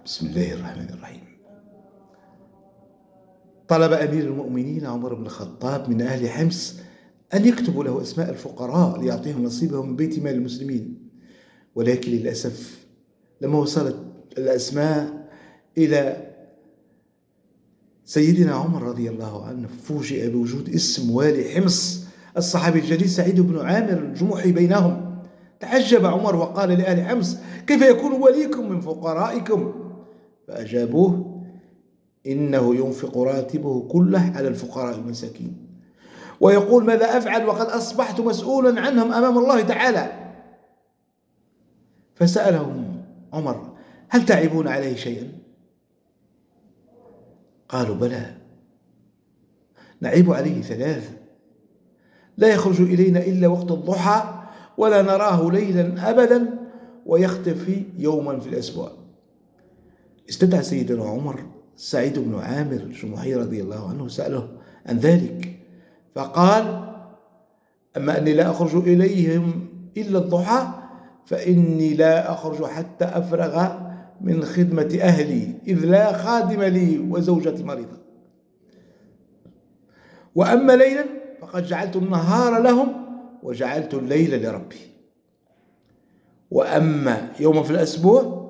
بسم الله الرحمن الرحيم. طلب أمير المؤمنين عمر بن الخطاب من أهل حمص أن يكتبوا له أسماء الفقراء ليعطيهم نصيبهم من بيت مال المسلمين، ولكن للأسف لما وصلت الأسماء إلى سيدنا عمر رضي الله عنه فوجئ بوجود اسم والي حمص الصحابي الجليل سعيد بن عامر الجمحي بينهم. تعجب عمر وقال لأهل حمص: كيف يكون وليكم من فقرائكم؟ فأجابوه: إنه ينفق راتبه كله على الفقراء المساكين، ويقول: ماذا أفعل وقد أصبحت مسؤولا عنهم أمام الله تعالى؟ فسألهم عمر: هل تعيبون عليه شيئا؟ قالوا: بلى، نعيب عليه ثلاث: لا يخرج إلينا إلا وقت الضحى، ولا نراه ليلا أبدا، ويختفي يوما في الأسبوع. استدعى سيدنا عمر سعيد بن عامر الجمحي رضي الله عنه وسأله عن ذلك، فقال: أما أني لا أخرج إليهم إلا الضحى، فإني لا أخرج حتى أفرغ من خدمة أهلي، إذ لا خادم لي وزوجتي مريضة. وأما ليلا فقد جعلت النهار لهم وجعلت الليل لربي. وأما يوم في الأسبوع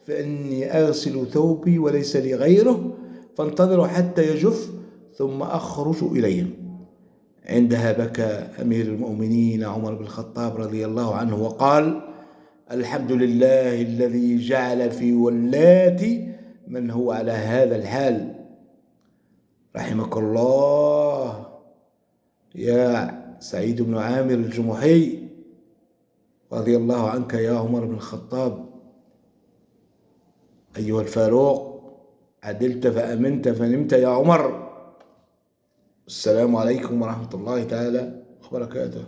فإني أغسل ثوبي وليس لي غيره، فانتظروا حتى يجف ثم أخرج إليهم. عندها بكى أمير المؤمنين عمر بن الخطاب رضي الله عنه وقال: الحمد لله الذي جعل في ولاتي من هو على هذا الحال. رحمك الله يا سعيد بن عامر الجمحي، رضي الله عنك يا عمر بن الخطاب. أيها الفاروق، عدلت فأمنت فنمت يا عمر. السلام عليكم ورحمة الله تعالى وبركاته.